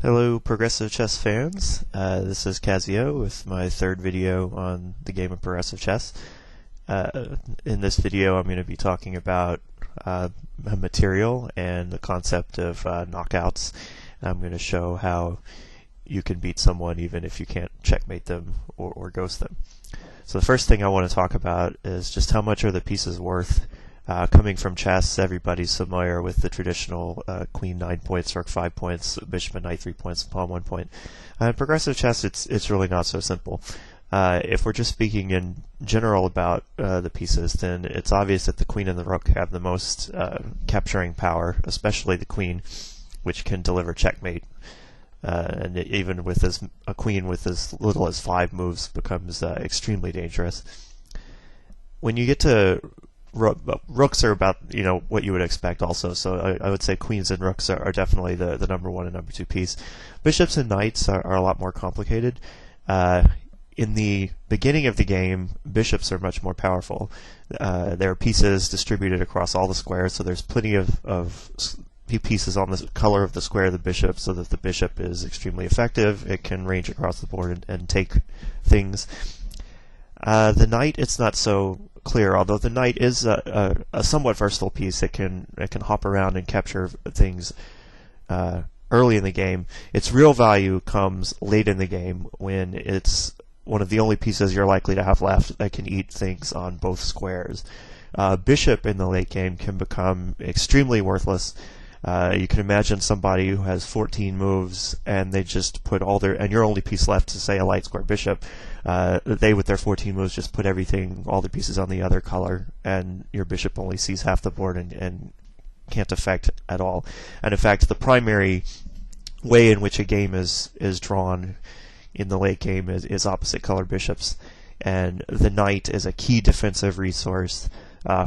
Hello Progressive Chess fans, this is Kazio with my third video on the game of Progressive Chess. In this video I'm going to be talking about material and the concept of knockouts. I'm going to show how you can beat someone even if you can't checkmate them or ghost them. So the first thing I want to talk about is just how much are the pieces worth. Coming from chess, everybody's familiar with the traditional queen 9 points, rook 5 points, bishop and knight 3 points, and pawn 1 point. In progressive chess, it's really not so simple. If we're just speaking in general about the pieces, then it's obvious that the queen and the rook have the most capturing power, especially the queen, which can deliver checkmate. And even with a queen with as little as 5 moves becomes extremely dangerous. When you get to rooks are about what you would expect also, so I would say queens and rooks are definitely the number 1 and number 2 piece. Bishops and knights are a lot more complicated. In the beginning of the game, bishops are much more powerful. There are pieces distributed across all the squares, so there's plenty of pieces on the color of the square of the bishop, so that the bishop is extremely effective. It can range across the board and take things. The knight, it's not so clear, although the knight is a somewhat versatile piece. It can hop around and capture things early in the game. Its real value comes late in the game when it's one of the only pieces you're likely to have left that can eat things on both squares. Bishop in the late game can become extremely worthless. You can imagine somebody who has 14 moves and they just put and your only piece left is, say, a light square bishop. They, with their 14 moves, just put all the pieces on the other color, and your bishop only sees half the board and can't affect at all. And in fact, the primary way in which a game is drawn in the late game is opposite color bishops, and the knight is a key defensive resource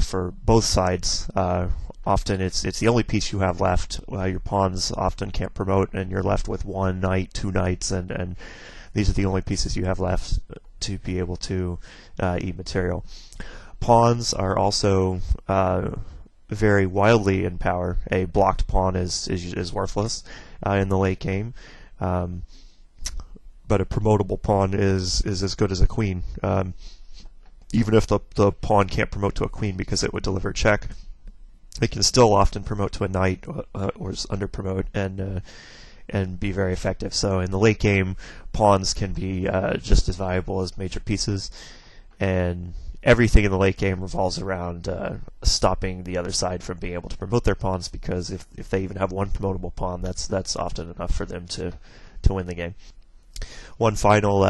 for both sides. Often it's the only piece you have left. Your pawns often can't promote, and you're left with 1 knight, 2 knights, and these are the only pieces you have left to be able to eat material. Pawns are also very wildly in power. A blocked pawn is worthless in the late game, but a promotable pawn is as good as a queen, even if the pawn can't promote to a queen because it would deliver check. It can still often promote to a knight or under promote and be very effective. So in the late game, pawns can be just as valuable as major pieces, and everything in the late game revolves around stopping the other side from being able to promote their pawns, because if they even have one promotable pawn, that's often enough for them to win the game. One final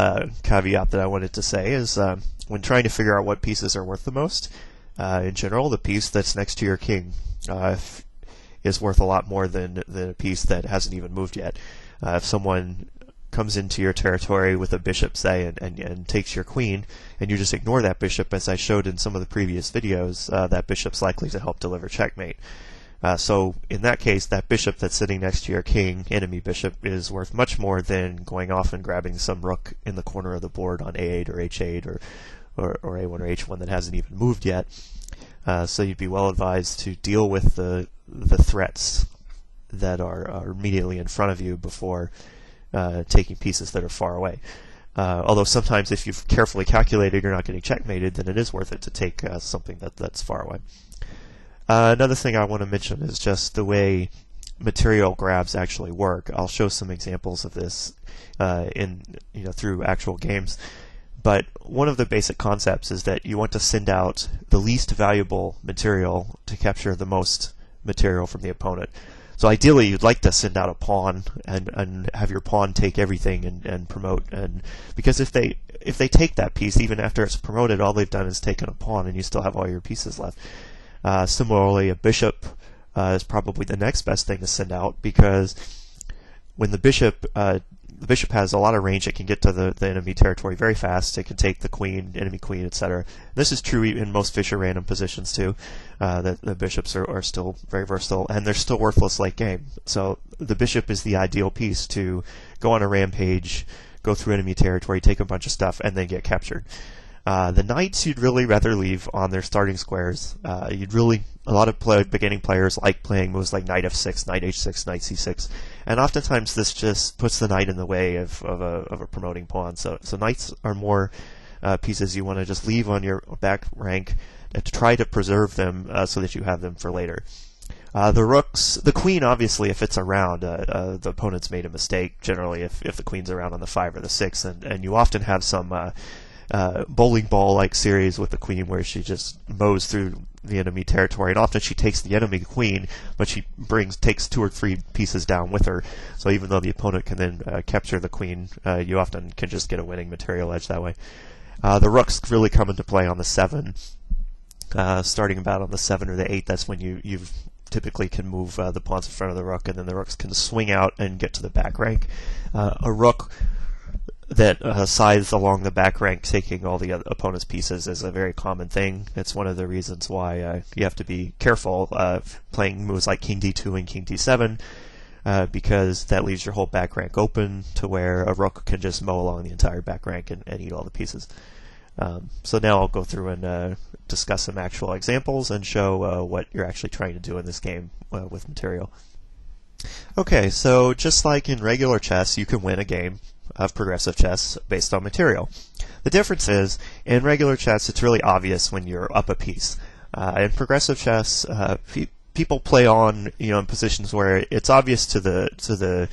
caveat that I wanted to say is when trying to figure out what pieces are worth the most, in general, the piece that's next to your king is worth a lot more than a piece that hasn't even moved yet. If someone comes into your territory with a bishop, say, and takes your queen, and you just ignore that bishop, as I showed in some of the previous videos, that bishop's likely to help deliver checkmate. So in that case, that bishop that's sitting next to your king, enemy bishop, is worth much more than going off and grabbing some rook in the corner of the board on A8 or H8 or A1 or H1 that hasn't even moved yet. So you'd be well advised to deal with the threats that are immediately in front of you before taking pieces that are far away. Although sometimes if you've carefully calculated you're not getting checkmated, then it is worth it to take something that's far away. Another thing I want to mention is just the way material grabs actually work. I'll show some examples of this through actual games. But one of the basic concepts is that you want to send out the least valuable material to capture the most material from the opponent. So ideally, you'd like to send out a pawn and have your pawn take everything and promote. And because if they take that piece, even after it's promoted, all they've done is taken a pawn, and you still have all your pieces left. Similarly, a bishop is probably the next best thing to send out, because when the bishop has a lot of range, it can get to the enemy territory very fast. It can take the queen, enemy queen, etc. This is true in most Fischer random positions too, that the bishops are still very versatile, and they're still worthless late game. So the bishop is the ideal piece to go on a rampage, go through enemy territory, take a bunch of stuff, and then get captured. The knights you'd really rather leave on their starting squares. A lot of beginning players like playing moves like knight f6, knight h6, knight c6, and oftentimes this just puts the knight in the way of a promoting pawn. So knights are more pieces you want to just leave on your back rank and to try to preserve them so that you have them for later. The rooks, the queen, obviously, if it's around, the opponent's made a mistake, generally, if the queen's around on the 5 or the 6, and you often have some bowling ball-like series with the queen where she just mows through the enemy territory, and often she takes the enemy queen, but she takes 2 or 3 pieces down with her, so even though the opponent can then capture the queen, you often can just get a winning material edge that way. The rooks really come into play on the 7, starting about on the 7 or the 8, that's when you've typically can move the pawns in front of the rook, and then the rooks can swing out and get to the back rank. A rook that scythes along the back rank, taking all the opponent's pieces, is a very common thing. It's one of the reasons why you have to be careful playing moves like king d2 and king d7, because that leaves your whole back rank open to where a rook can just mow along the entire back rank and eat all the pieces. So now I'll go through and discuss some actual examples and show what you're actually trying to do in this game with material. Okay, so just like in regular chess, you can win a game of progressive chess based on material. The difference is, in regular chess, it's really obvious when you're up a piece. In progressive chess, people play on, in positions where it's obvious to the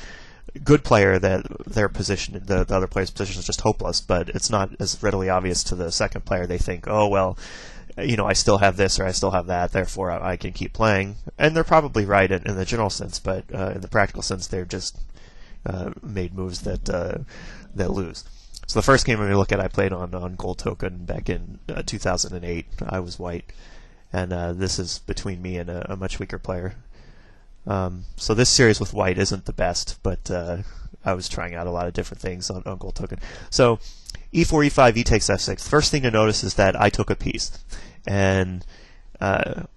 good player that their position, the other player's position is just hopeless, but it's not as readily obvious to the second player. They think, oh, well, I still have this or I still have that, therefore I can keep playing. And they're probably right in the general sense, but in the practical sense, they're just made moves that lose. So the first game I'm going to look at, I played on Gold Token back in 2008. I was white, and this is between me and a much weaker player. So this series with white isn't the best, but I was trying out a lot of different things on Gold Token. So e4, e5, e takes f6. First thing to notice is that I took a piece. And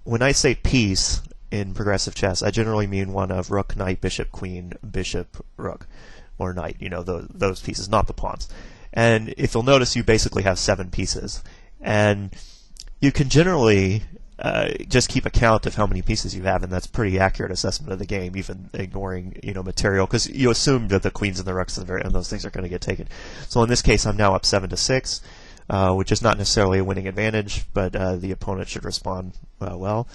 when I say piece in progressive chess, I generally mean one of rook, knight, bishop, queen, bishop, rook, or knight, those pieces, not the pawns. And if you'll notice, you basically have 7 pieces. And you can generally just keep account of how many pieces you have, and that's pretty accurate assessment of the game, even ignoring material, because you assume that the queens and the rooks and those things are going to get taken. So in this case, I'm now up 7-6, which is not necessarily a winning advantage, but the opponent should respond well.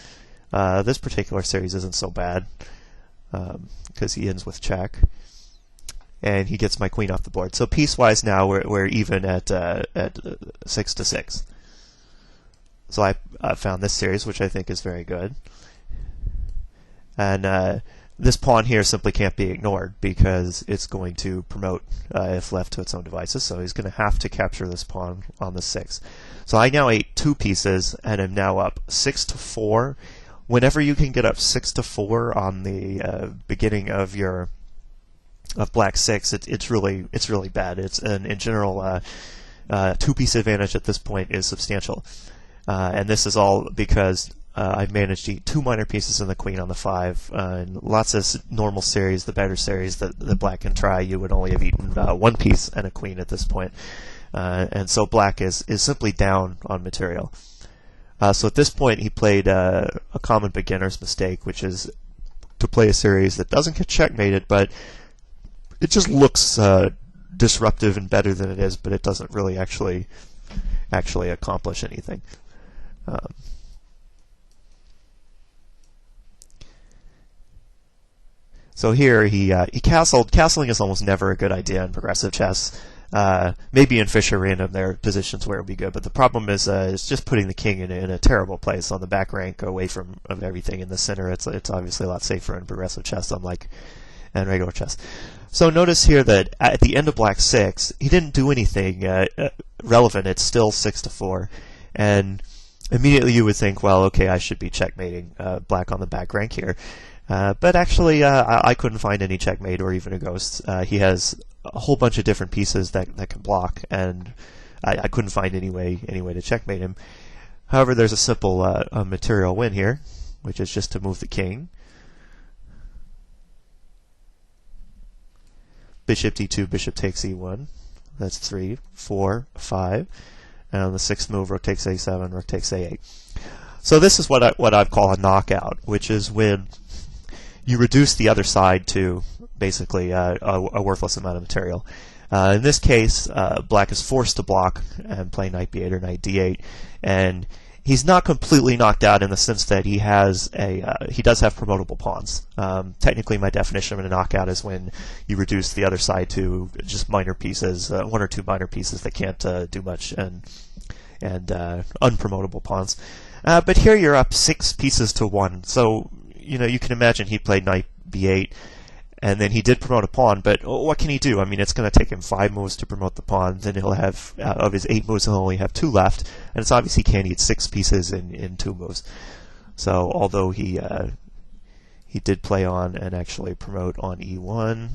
This particular series isn't so bad because he ends with check, and he gets my queen off the board. So piecewise now we're even at 6-6. So I found this series, which I think is very good. And this pawn here simply can't be ignored because it's going to promote if left to its own devices. So he's going to have to capture this pawn on the 6. So I now ate 2 pieces and am now up 6-4. Whenever you can get up 6-4 on the beginning of black 6, it's really bad. It's in general 2-piece advantage at this point is substantial. And this is all because I've managed to eat 2 minor pieces in the queen on the 5. In lots of normal series, the better series that black can try, you would only have eaten 1 piece and a queen at this point. And so black is simply down on material. So at this point, he played a common beginner's mistake, which is to play a series that doesn't get checkmated, but it just looks disruptive and better than it is, but it doesn't really actually accomplish anything. So here he castled. Castling is almost never a good idea in progressive chess. Maybe in Fischer Random there are positions where it would be good, but the problem is it's just putting the king in a terrible place on the back rank away from everything in the center. It's obviously a lot safer in progressive chess, unlike in regular chess. So notice here that at the end of black 6, he didn't do anything relevant. It's still 6-4, and immediately you would think, well, okay, I should be checkmating black on the back rank here. But actually, I couldn't find any checkmate or even a ghost. He has a whole bunch of different pieces that can block, and I couldn't find any way to checkmate him. However, there's a simple material win here, which is just to move the king. Bishop d2, bishop takes e1. That's 3, 4, 5. and on the 6th move, rook takes a7, rook takes a8. So this is what I'd call a knockout, which is when you reduce the other side to basically a worthless amount of material. In this case, black is forced to block and play knight b8 or knight d8, and he's not completely knocked out in the sense that he has he does have promotable pawns. Technically, my definition of a knockout is when you reduce the other side to just minor pieces, 1 or 2 minor pieces that can't do much, and unpromotable pawns. But here you're up 6 pieces to 1, so you can imagine he played knight b8. And then he did promote a pawn, but what can he do? I mean, it's going to take him 5 moves to promote the pawn. Then he'll have, of his 8 moves, he'll only have 2 left. And it's obvious he can't eat 6 pieces in 2 moves. So, although he did play on and actually promote on e1.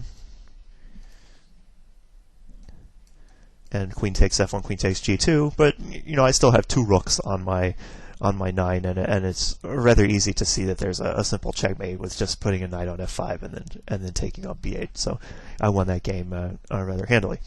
And queen takes f1, queen takes g2. But, I still have 2 rooks on my 9, and it's rather easy to see that there's a simple checkmate with just putting a knight on f5 and then taking on b8. So I won that game rather handily.